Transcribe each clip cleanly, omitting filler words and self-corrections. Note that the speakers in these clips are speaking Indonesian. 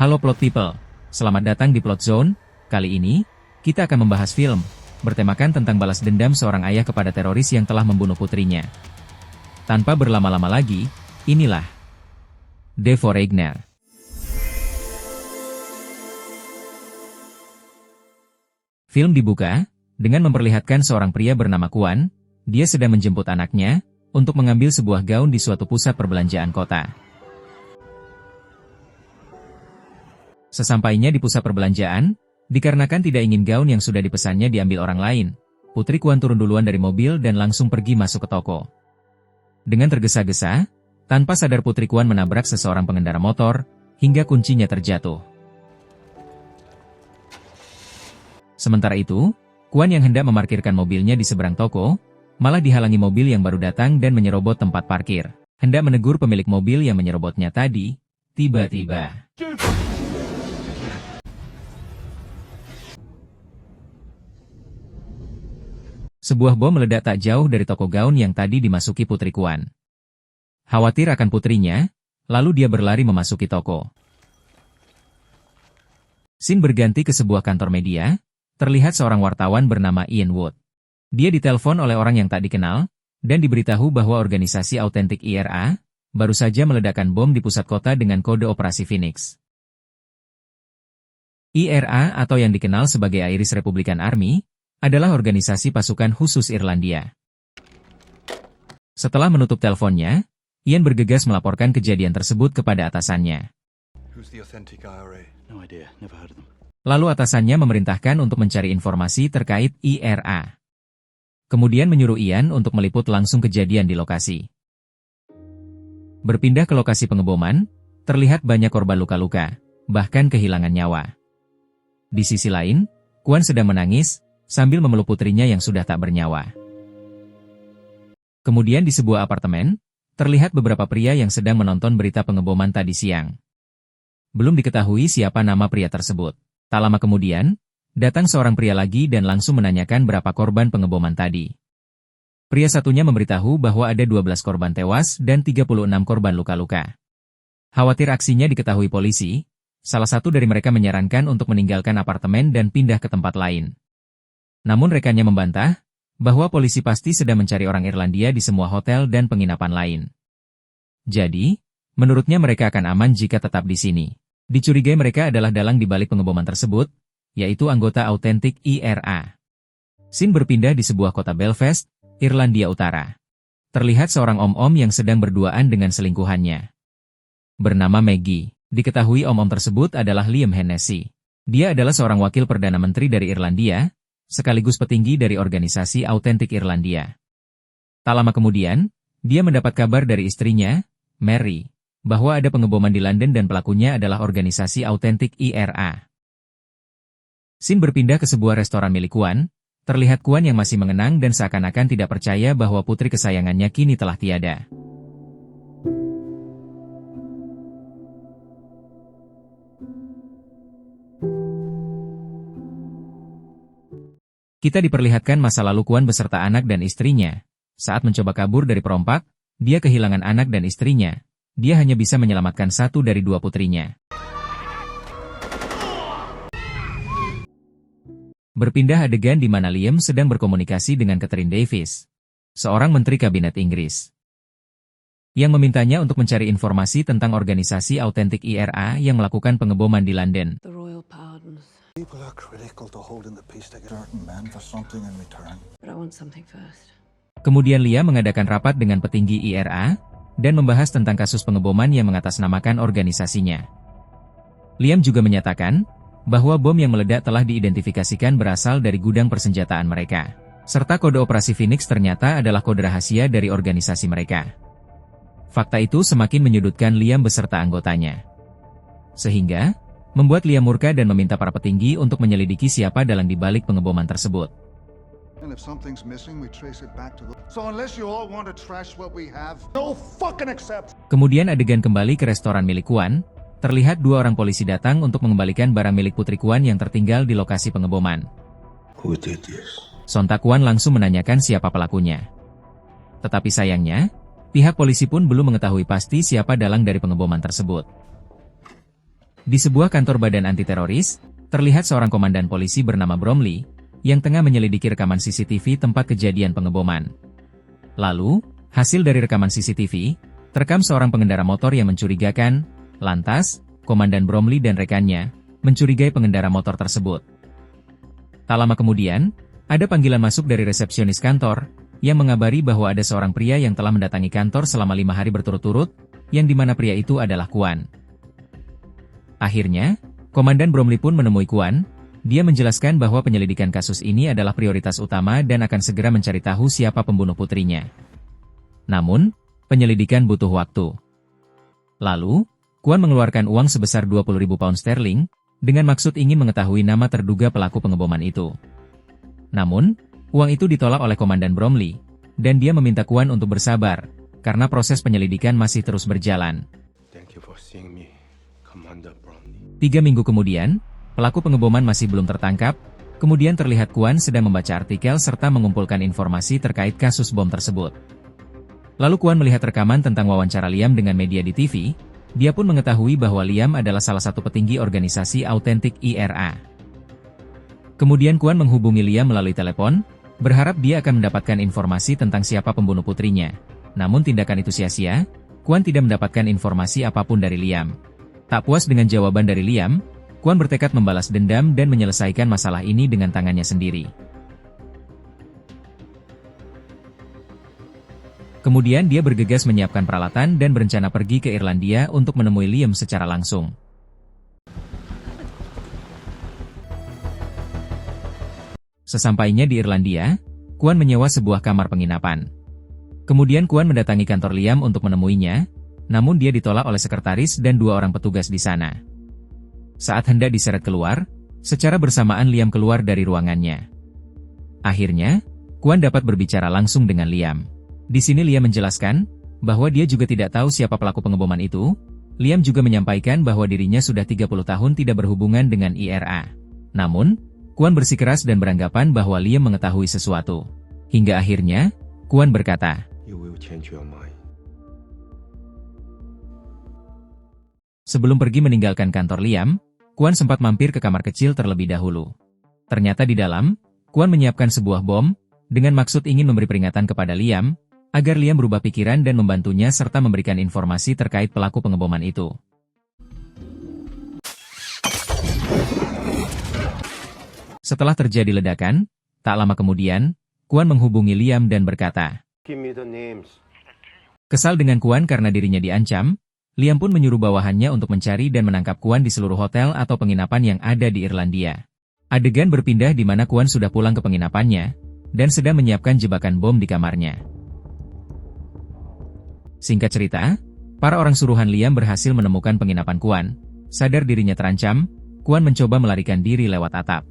Halo Plot People, selamat datang di Plot Zone. Kali ini, kita akan membahas film, bertemakan tentang balas dendam seorang ayah kepada teroris yang telah membunuh putrinya. Tanpa berlama-lama lagi, inilah The Foreigner. Film dibuka dengan memperlihatkan seorang pria bernama Kuan. Dia sedang menjemput anaknya untuk mengambil sebuah gaun di suatu pusat perbelanjaan kota. Sesampainya di pusat perbelanjaan, dikarenakan tidak ingin gaun yang sudah dipesannya diambil orang lain, Putri Kuan turun duluan dari mobil dan langsung pergi masuk ke toko. Dengan tergesa-gesa, tanpa sadar Putri Kuan menabrak seseorang pengendara motor, hingga kuncinya terjatuh. Sementara itu, Kuan yang hendak memarkirkan mobilnya di seberang toko, malah dihalangi mobil yang baru datang dan menyerobot tempat parkir. Hendak menegur pemilik mobil yang menyerobotnya tadi, tiba-tiba sebuah bom meledak tak jauh dari toko gaun yang tadi dimasuki Putri Kuan. Khawatir akan putrinya, lalu dia berlari memasuki toko. Scene berganti ke sebuah kantor media, terlihat seorang wartawan bernama Ian Wood. Dia ditelepon oleh orang yang tak dikenal, dan diberitahu bahwa organisasi autentik IRA, baru saja meledakkan bom di pusat kota dengan kode operasi Phoenix. IRA atau yang dikenal sebagai Irish Republican Army, adalah organisasi pasukan khusus Irlandia. Setelah menutup teleponnya, Ian bergegas melaporkan kejadian tersebut kepada atasannya. Lalu atasannya memerintahkan untuk mencari informasi terkait IRA. Kemudian menyuruh Ian untuk meliput langsung kejadian di lokasi. Berpindah ke lokasi pengeboman, terlihat banyak korban luka-luka, bahkan kehilangan nyawa. Di sisi lain, Kuan sedang menangis, sambil memeluk putrinya yang sudah tak bernyawa. Kemudian di sebuah apartemen, terlihat beberapa pria yang sedang menonton berita pengeboman tadi siang. Belum diketahui siapa nama pria tersebut. Tak lama kemudian, datang seorang pria lagi dan langsung menanyakan berapa korban pengeboman tadi. Pria satunya memberitahu bahwa ada 12 korban tewas dan 36 korban luka-luka. Khawatir aksinya diketahui polisi, salah satu dari mereka menyarankan untuk meninggalkan apartemen dan pindah ke tempat lain. Namun rekannya membantah, bahwa polisi pasti sedang mencari orang Irlandia di semua hotel dan penginapan lain. Jadi, menurutnya mereka akan aman jika tetap di sini. Dicurigai mereka adalah dalang di balik pengeboman tersebut, yaitu anggota autentik IRA. Scene berpindah di sebuah kota Belfast, Irlandia Utara. Terlihat seorang om-om yang sedang berduaan dengan selingkuhannya. Bernama Maggie. Diketahui om-om tersebut adalah Liam Hennessy. Dia adalah seorang wakil Perdana Menteri dari Irlandia, sekaligus petinggi dari organisasi autentik Irlandia. Tak lama kemudian, dia mendapat kabar dari istrinya, Mary, bahwa ada pengeboman di London dan pelakunya adalah organisasi autentik IRA. Scene berpindah ke sebuah restoran milik Kuan, terlihat Kuan yang masih mengenang dan seakan-akan tidak percaya bahwa putri kesayangannya kini telah tiada. Kita diperlihatkan masa lalu Kuan beserta anak dan istrinya. Saat mencoba kabur dari perompak, dia kehilangan anak dan istrinya. Dia hanya bisa menyelamatkan satu dari dua putrinya. Berpindah adegan di mana Liam sedang berkomunikasi dengan Catherine Davis, seorang menteri kabinet Inggris, yang memintanya untuk mencari informasi tentang organisasi autentik IRA yang melakukan pengeboman di London. People are critical to holding the peace to get certain men for something in return. But I want something first. Kemudian Liam mengadakan rapat dengan petinggi IRA dan membahas tentang kasus pengeboman yang mengatasnamakan organisasinya. Liam juga menyatakan bahwa bom yang meledak telah diidentifikasikan berasal dari gudang persenjataan mereka, serta kode operasi Phoenix ternyata adalah kode rahasia dari organisasi mereka. Fakta itu semakin menyudutkan Liam beserta anggotanya, sehingga membuat Liam murka dan meminta para petinggi untuk menyelidiki siapa dalang di balik pengeboman tersebut. Kemudian adegan kembali ke restoran milik Kuan, terlihat dua orang polisi datang untuk mengembalikan barang milik Putri Kuan yang tertinggal di lokasi pengeboman. Sontak Kuan langsung menanyakan siapa pelakunya. Tetapi sayangnya, pihak polisi pun belum mengetahui pasti siapa dalang dari pengeboman tersebut. Di sebuah kantor badan anti-teroris, terlihat seorang komandan polisi bernama Bromley, yang tengah menyelidiki rekaman CCTV tempat kejadian pengeboman. Lalu, hasil dari rekaman CCTV, terekam seorang pengendara motor yang mencurigakan. Lantas, Komandan Bromley dan rekannya mencurigai pengendara motor tersebut. Tak lama kemudian, ada panggilan masuk dari resepsionis kantor, yang mengabari bahwa ada seorang pria yang telah mendatangi kantor selama 5 hari berturut-turut, yang dimana pria itu adalah Kuan. Akhirnya, Komandan Bromley pun menemui Kuan. Dia menjelaskan bahwa penyelidikan kasus ini adalah prioritas utama dan akan segera mencari tahu siapa pembunuh putrinya. Namun, penyelidikan butuh waktu. Lalu, Kuan mengeluarkan uang sebesar 20.000 pound sterling, dengan maksud ingin mengetahui nama terduga pelaku pengeboman itu. Namun, uang itu ditolak oleh Komandan Bromley, dan dia meminta Kuan untuk bersabar, karena proses penyelidikan masih terus berjalan. 3 minggu kemudian, pelaku pengeboman masih belum tertangkap, kemudian terlihat Kuan sedang membaca artikel serta mengumpulkan informasi terkait kasus bom tersebut. Lalu Kuan melihat rekaman tentang wawancara Liam dengan media di TV. Dia pun mengetahui bahwa Liam adalah salah satu petinggi organisasi autentik IRA. Kemudian Kuan menghubungi Liam melalui telepon, berharap dia akan mendapatkan informasi tentang siapa pembunuh putrinya. Namun tindakan itu sia-sia, Kuan tidak mendapatkan informasi apapun dari Liam. Tak puas dengan jawaban dari Liam, Kuan bertekad membalas dendam dan menyelesaikan masalah ini dengan tangannya sendiri. Kemudian dia bergegas menyiapkan peralatan dan berencana pergi ke Irlandia untuk menemui Liam secara langsung. Sesampainya di Irlandia, Kuan menyewa sebuah kamar penginapan. Kemudian Kuan mendatangi kantor Liam untuk menemuinya, namun dia ditolak oleh sekretaris dan 2 orang petugas di sana. Saat hendak diseret keluar, secara bersamaan Liam keluar dari ruangannya. Akhirnya, Kuan dapat berbicara langsung dengan Liam. Di sini Liam menjelaskan bahwa dia juga tidak tahu siapa pelaku pengeboman itu. Liam juga menyampaikan bahwa dirinya sudah 30 tahun tidak berhubungan dengan IRA. Namun, Kuan bersikeras dan beranggapan bahwa Liam mengetahui sesuatu. Hingga akhirnya, Kuan berkata, sebelum pergi meninggalkan kantor Liam, Kuan sempat mampir ke kamar kecil terlebih dahulu. Ternyata di dalam, Kuan menyiapkan sebuah bom, dengan maksud ingin memberi peringatan kepada Liam, agar Liam berubah pikiran dan membantunya serta memberikan informasi terkait pelaku pengeboman itu. Setelah terjadi ledakan, tak lama kemudian, Kuan menghubungi Liam dan berkata, kesal dengan Kuan karena dirinya diancam, Liam pun menyuruh bawahannya untuk mencari dan menangkap Kuan di seluruh hotel atau penginapan yang ada di Irlandia. Adegan berpindah di mana Kuan sudah pulang ke penginapannya, dan sedang menyiapkan jebakan bom di kamarnya. Singkat cerita, para orang suruhan Liam berhasil menemukan penginapan Kuan. Sadar dirinya terancam, Kuan mencoba melarikan diri lewat atap.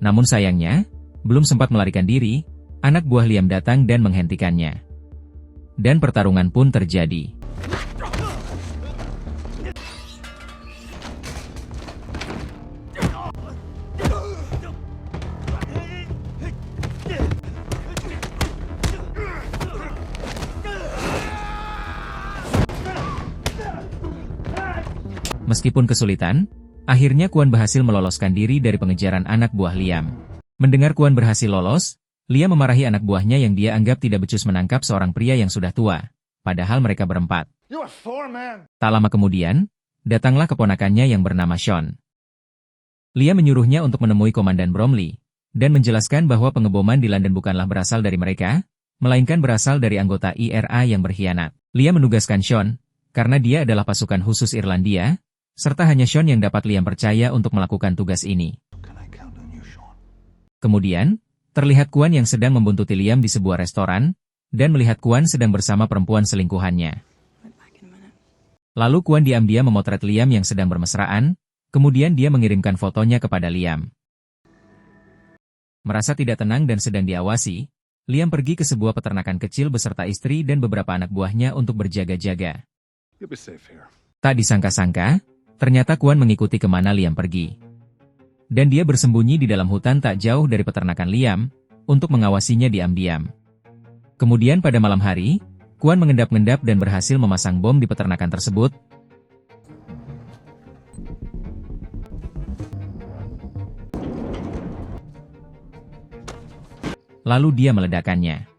Namun sayangnya, belum sempat melarikan diri, anak buah Liam datang dan menghentikannya. Dan pertarungan pun terjadi. Meskipun kesulitan, akhirnya Kuan berhasil meloloskan diri dari pengejaran anak buah Liam. Mendengar Kuan berhasil lolos, Liam memarahi anak buahnya yang dia anggap tidak becus menangkap seorang pria yang sudah tua, padahal mereka berempat. Tak lama kemudian, datanglah keponakannya yang bernama Sean. Liam menyuruhnya untuk menemui Komandan Bromley, dan menjelaskan bahwa pengeboman di London bukanlah berasal dari mereka, melainkan berasal dari anggota IRA yang berkhianat. Liam menugaskan Sean, karena dia adalah pasukan khusus Irlandia, serta hanya Sean yang dapat Liam percaya untuk melakukan tugas ini. Kemudian, terlihat Kuan yang sedang membuntuti Liam di sebuah restoran, dan melihat Kuan sedang bersama perempuan selingkuhannya. Lalu Kuan diam-diam memotret Liam yang sedang bermesraan, kemudian dia mengirimkan fotonya kepada Liam. Merasa tidak tenang dan sedang diawasi, Liam pergi ke sebuah peternakan kecil beserta istri dan beberapa anak buahnya untuk berjaga-jaga. Tak disangka-sangka, ternyata Kuan mengikuti kemana Liam pergi. Dan dia bersembunyi di dalam hutan tak jauh dari peternakan Liam, untuk mengawasinya diam-diam. Kemudian pada malam hari, Kuan mengendap-endap dan berhasil memasang bom di peternakan tersebut. lalu dia meledakkannya.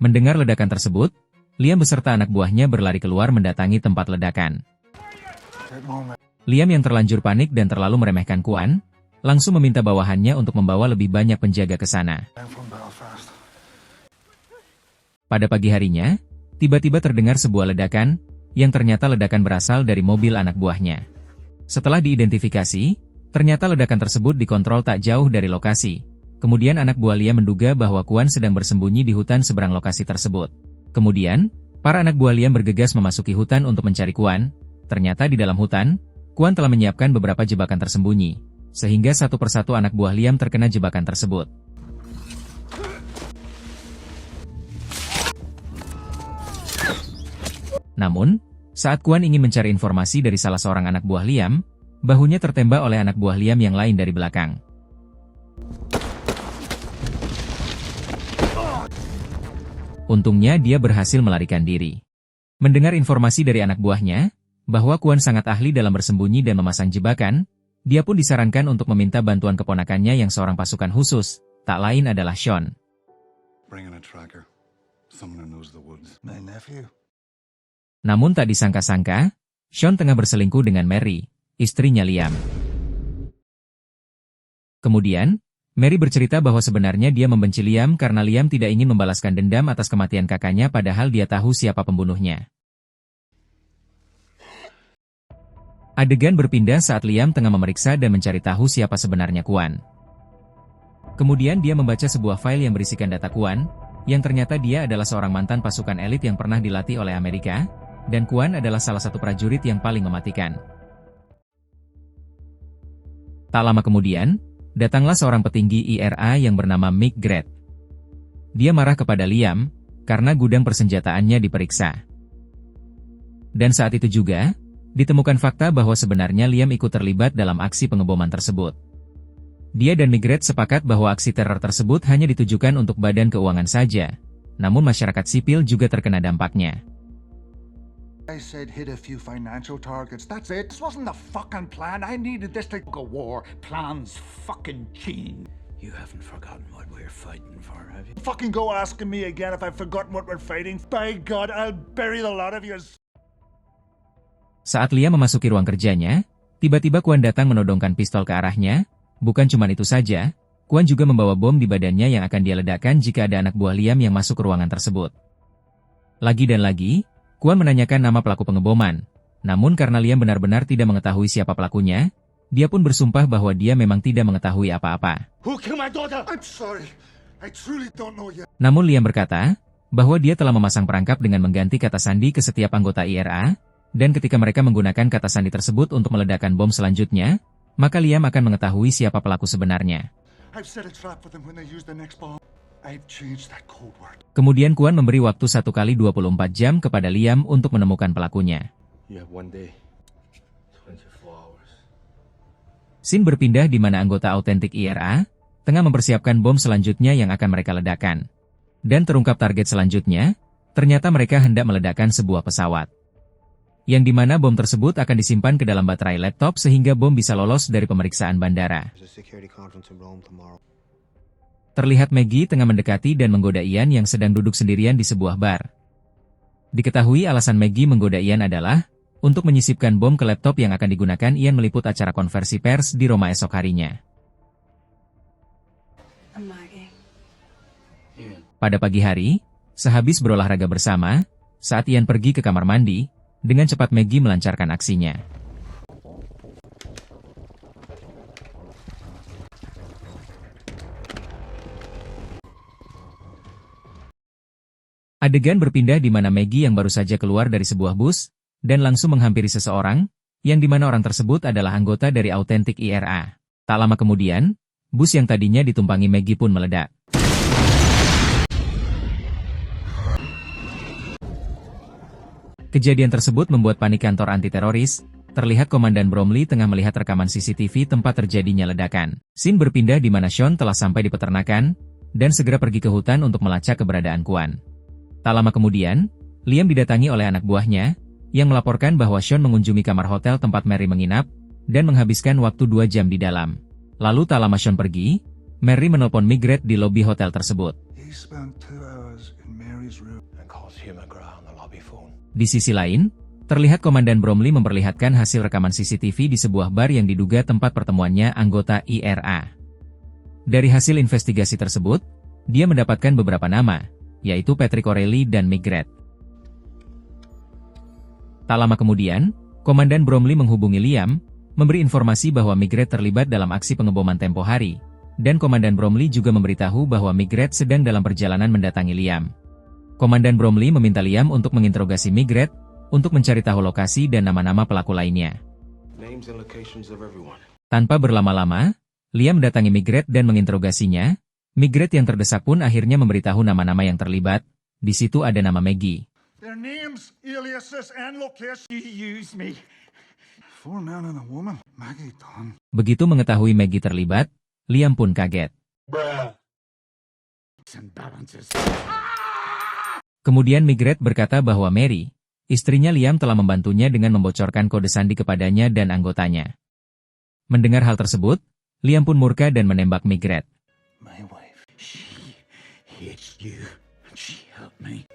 Mendengar ledakan tersebut, Liam beserta anak buahnya berlari keluar mendatangi tempat ledakan. Liam yang terlanjur panik dan terlalu meremehkan Kwan, langsung meminta bawahannya untuk membawa lebih banyak penjaga ke sana. Pada pagi harinya, tiba-tiba terdengar sebuah ledakan, yang ternyata ledakan berasal dari mobil anak buahnya. Setelah diidentifikasi, ternyata ledakan tersebut dikontrol tak jauh dari lokasi. Kemudian anak buah Liam menduga bahwa Kwan sedang bersembunyi di hutan seberang lokasi tersebut. Kemudian, para anak buah Liam bergegas memasuki hutan untuk mencari Kwan. Ternyata di dalam hutan, Kwan telah menyiapkan beberapa jebakan tersembunyi, sehingga satu persatu anak buah Liam terkena jebakan tersebut. Namun, saat Kwan ingin mencari informasi dari salah seorang anak buah Liam, bahunya tertembak oleh anak buah Liam yang lain dari belakang. Untungnya dia berhasil melarikan diri. Mendengar informasi dari anak buahnya, bahwa Kwan sangat ahli dalam bersembunyi dan memasang jebakan, dia pun disarankan untuk meminta bantuan keponakannya yang seorang pasukan khusus, tak lain adalah Sean. Namun tak disangka-sangka, Sean tengah berselingkuh dengan Mary, istrinya Liam. Kemudian, Mary bercerita bahwa sebenarnya dia membenci Liam karena Liam tidak ingin membalaskan dendam atas kematian kakaknya padahal dia tahu siapa pembunuhnya. Adegan berpindah saat Liam tengah memeriksa dan mencari tahu siapa sebenarnya Kwan. Kemudian dia membaca sebuah file yang berisikan data Kwan, yang ternyata dia adalah seorang mantan pasukan elit yang pernah dilatih oleh Amerika, dan Kwan adalah salah satu prajurit yang paling mematikan. Tak lama kemudian, datanglah seorang petinggi IRA yang bernama Mick Gret. Dia marah kepada Liam, karena gudang persenjataannya diperiksa. Dan saat itu juga, ditemukan fakta bahwa sebenarnya Liam ikut terlibat dalam aksi pengeboman tersebut. Dia dan Mick Gret sepakat bahwa aksi teror tersebut hanya ditujukan untuk badan keuangan saja, namun masyarakat sipil juga terkena dampaknya. I said hit a few financial targets, that's it. This wasn't the fucking plan. I needed this to go war. Plans fucking change. You haven't forgotten what we're fighting for, have you? Fucking go asking me again if I've forgotten what we're fighting. By God, I'll bury the lot of you. Saat Liam memasuki ruang kerjanya, tiba-tiba Kwan datang menodongkan pistol ke arahnya. Bukan cuma itu saja, Kwan juga membawa bom di badannya yang akan dia ledakkan jika ada anak buah Liam yang masuk ke ruangan tersebut. Lagi dan lagi, Kwan menanyakan nama pelaku pengeboman, namun karena Liam benar-benar tidak mengetahui siapa pelakunya, dia pun bersumpah bahwa dia memang tidak mengetahui apa-apa. Namun Liam berkata, bahwa dia telah memasang perangkap dengan mengganti kata sandi ke setiap anggota IRA, dan ketika mereka menggunakan kata sandi tersebut untuk meledakkan bom selanjutnya, maka Liam akan mengetahui siapa pelaku sebenarnya. Kemudian Kwan memberi waktu 1 kali 24 jam kepada Liam untuk menemukan pelakunya. Scene berpindah di mana anggota autentik IRA tengah mempersiapkan bom selanjutnya yang akan mereka ledakan. Dan terungkap target selanjutnya, ternyata mereka hendak meledakkan sebuah pesawat. Yang di mana bom tersebut akan disimpan ke dalam baterai laptop sehingga bom bisa lolos dari pemeriksaan bandara. Terlihat Maggie tengah mendekati dan menggoda Ian yang sedang duduk sendirian di sebuah bar. Diketahui alasan Maggie menggoda Ian adalah untuk menyisipkan bom ke laptop yang akan digunakan Ian meliput acara konversi pers di Roma esok harinya. Pada pagi hari, sehabis berolahraga bersama, saat Ian pergi ke kamar mandi, dengan cepat Maggie melancarkan aksinya. Adegan berpindah di mana Maggie yang baru saja keluar dari sebuah bus, dan langsung menghampiri seseorang, yang di mana orang tersebut adalah anggota dari autentik IRA. Tak lama kemudian, bus yang tadinya ditumpangi Maggie pun meledak. Kejadian tersebut membuat panik kantor anti-teroris. Terlihat Komandan Bromley tengah melihat rekaman CCTV tempat terjadinya ledakan. Scene berpindah di mana Sean telah sampai di peternakan, dan segera pergi ke hutan untuk melacak keberadaan Kwan. Tak lama kemudian, Liam didatangi oleh anak buahnya, yang melaporkan bahwa Sean mengunjungi kamar hotel tempat Mary menginap, dan menghabiskan waktu 2 jam di dalam. Lalu tak lama Sean pergi, Mary menelpon Migret di lobi hotel tersebut. He spent 2 hours in Mary's room. And calls Hugh McGrath on the lobby phone. Di sisi lain, terlihat Komandan Bromley memperlihatkan hasil rekaman CCTV di sebuah bar yang diduga tempat pertemuannya anggota IRA. Dari hasil investigasi tersebut, dia mendapatkan beberapa nama, yaitu Patrick O'Reilly dan Migret. Tak lama kemudian, Komandan Bromley menghubungi Liam, memberi informasi bahwa Migret terlibat dalam aksi pengeboman tempo hari, dan Komandan Bromley juga memberitahu bahwa Migret sedang dalam perjalanan mendatangi Liam. Komandan Bromley meminta Liam untuk menginterogasi Migret, untuk mencari tahu lokasi dan nama-nama pelaku lainnya. Names and locations of everyone. Tanpa berlama-lama, Liam mendatangi Migret dan menginterogasinya. Migret yang terdesak pun akhirnya memberitahu nama-nama yang terlibat. Di situ ada nama Maggie. Their names, aliases, and locations. You used me. 4 men and a woman. Maggie Dunn. Begitu mengetahui Maggie terlibat, Liam pun kaget. Kemudian Migret berkata bahwa Mary, istrinya Liam, telah membantunya dengan membocorkan kode sandi kepadanya dan anggotanya. Mendengar hal tersebut, Liam pun murka dan menembak Migret. My wife, she hates you, and she helped me.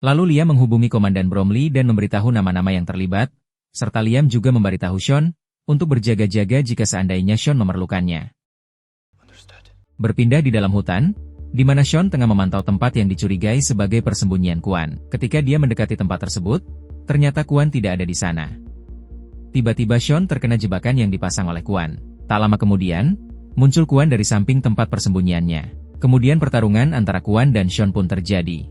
Lalu Liam menghubungi Komandan Bromley dan memberitahu nama-nama yang terlibat, serta Liam juga memberitahu Sean untuk berjaga-jaga jika seandainya Sean memerlukannya. Berpindah di dalam hutan, di mana Sean tengah memantau tempat yang dicurigai sebagai persembunyian Kwan. Ketika dia mendekati tempat tersebut, ternyata Kwan tidak ada di sana. Tiba-tiba Sean terkena jebakan yang dipasang oleh Kwan. Tak lama kemudian, muncul Kwan dari samping tempat persembunyiannya. Kemudian pertarungan antara Kwan dan Sean pun terjadi.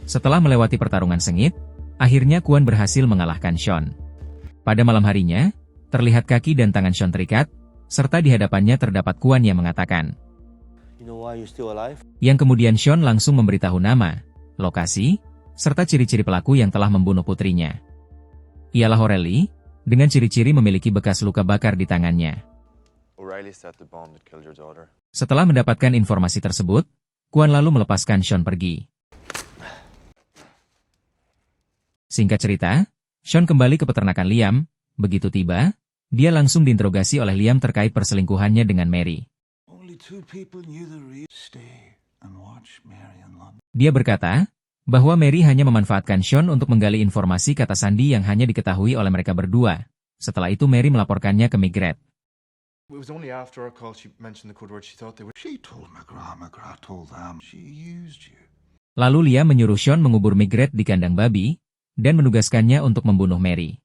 Setelah melewati pertarungan sengit, akhirnya Kwan berhasil mengalahkan Sean. Pada malam harinya, terlihat kaki dan tangan Sean terikat, serta di hadapannya terdapat Kwan yang mengatakan, You know why you're still alive? yang kemudian Sean langsung memberitahu nama, lokasi, serta ciri-ciri pelaku yang telah membunuh putrinya. Ialah O'Reilly, dengan ciri-ciri memiliki bekas luka bakar di tangannya. O'Reilly set the bomb that killed your daughter. Setelah mendapatkan informasi tersebut, Kwan lalu melepaskan Sean pergi. Singkat cerita, Sean kembali ke peternakan Liam. Begitu tiba, dia langsung diinterogasi oleh Liam terkait perselingkuhannya dengan Mary. Only 2 people knew the real. Stay and watch Mary in London. Dia berkata bahwa Mary hanya memanfaatkan Sean untuk menggali informasi kata sandi yang hanya diketahui oleh mereka berdua. Setelah itu Mary melaporkannya ke Migret. It was only after our call she mentioned the code word she thought they would. She told McGrath, McGrath told them. She used you. Lalu Liam menyuruh Sean mengubur Migret di kandang babi, dan menugaskannya untuk membunuh Mary.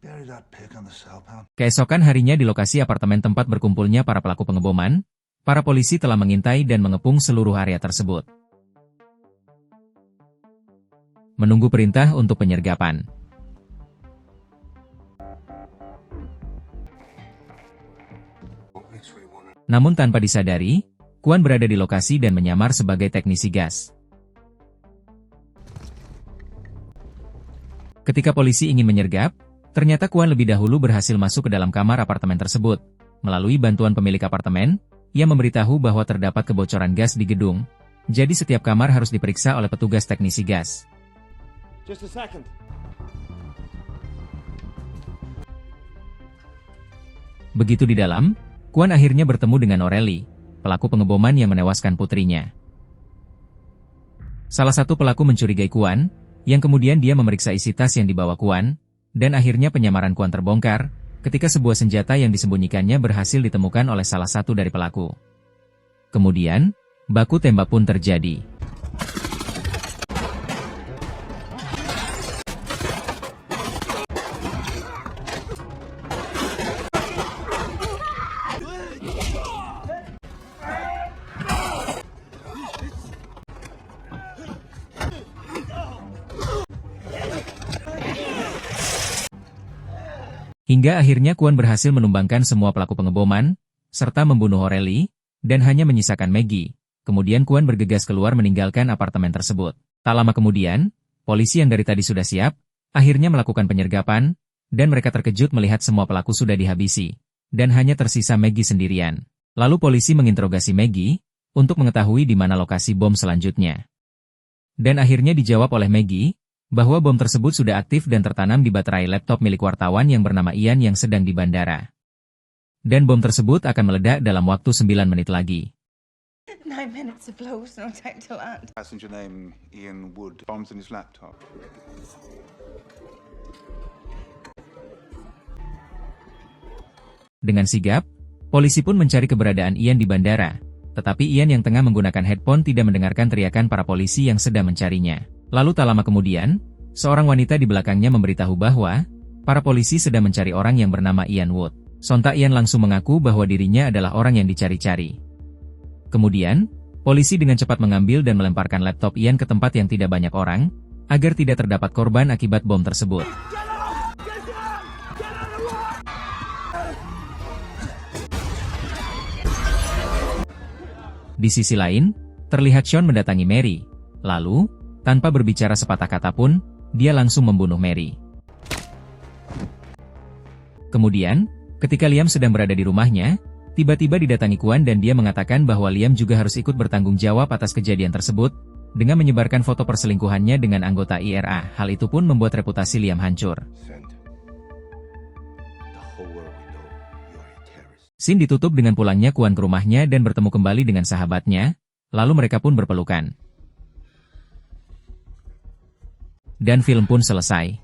Bury that pig on the cell pan. Keesokan harinya di lokasi apartemen tempat berkumpulnya para pelaku pengeboman, para polisi telah mengintai dan mengepung seluruh area tersebut. Menunggu perintah untuk penyergapan. Namun tanpa disadari, Kwan berada di lokasi dan menyamar sebagai teknisi gas. Ketika polisi ingin menyergap, ternyata Kwan lebih dahulu berhasil masuk ke dalam kamar apartemen tersebut. Melalui bantuan pemilik apartemen, ia memberitahu bahwa terdapat kebocoran gas di gedung. Jadi setiap kamar harus diperiksa oleh petugas teknisi gas. Just a second. Begitu di dalam, Kwan akhirnya bertemu dengan O'Reilly, pelaku pengeboman yang menewaskan putrinya. Salah satu pelaku mencurigai Kwan, yang kemudian dia memeriksa isi tas yang dibawa Kwan, dan akhirnya penyamaran Kwan terbongkar, ketika sebuah senjata yang disembunyikannya berhasil ditemukan oleh salah satu dari pelaku. Kemudian, baku tembak pun terjadi. Hingga akhirnya Kwan berhasil menumbangkan semua pelaku pengeboman, serta membunuh O'Reilly, dan hanya menyisakan Maggie. Kemudian Kwan bergegas keluar meninggalkan apartemen tersebut. Tak lama kemudian, polisi yang dari tadi sudah siap, akhirnya melakukan penyergapan, dan mereka terkejut melihat semua pelaku sudah dihabisi, dan hanya tersisa Maggie sendirian. Lalu polisi menginterogasi Maggie, untuk mengetahui di mana lokasi bom selanjutnya. Dan akhirnya dijawab oleh Maggie, bahwa bom tersebut sudah aktif dan tertanam di baterai laptop milik wartawan yang bernama Ian yang sedang di bandara. Dan bom tersebut akan meledak dalam waktu 9 menit lagi. 9 minutes of flow, no time to land. Passenger name Ian Wood. Bombs in his laptop. Dengan sigap, polisi pun mencari keberadaan Ian di bandara. Tetapi Ian yang tengah menggunakan headphone tidak mendengarkan teriakan para polisi yang sedang mencarinya. Lalu tak lama kemudian, seorang wanita di belakangnya memberitahu bahwa para polisi sedang mencari orang yang bernama Ian Wood. Sontak Ian langsung mengaku bahwa dirinya adalah orang yang dicari-cari. Kemudian, polisi dengan cepat mengambil dan melemparkan laptop Ian ke tempat yang tidak banyak orang, agar tidak terdapat korban akibat bom tersebut. Di sisi lain, terlihat Sean mendatangi Mary. Lalu, tanpa berbicara sepatah kata pun, dia langsung membunuh Mary. Kemudian, ketika Liam sedang berada di rumahnya, tiba-tiba didatangi Kwan dan dia mengatakan bahwa Liam juga harus ikut bertanggung jawab atas kejadian tersebut, dengan menyebarkan foto perselingkuhannya dengan anggota IRA. Hal itu pun membuat reputasi Liam hancur. Scene ditutup dengan pulangnya Kwan ke rumahnya dan bertemu kembali dengan sahabatnya, lalu mereka pun berpelukan. Dan film pun selesai.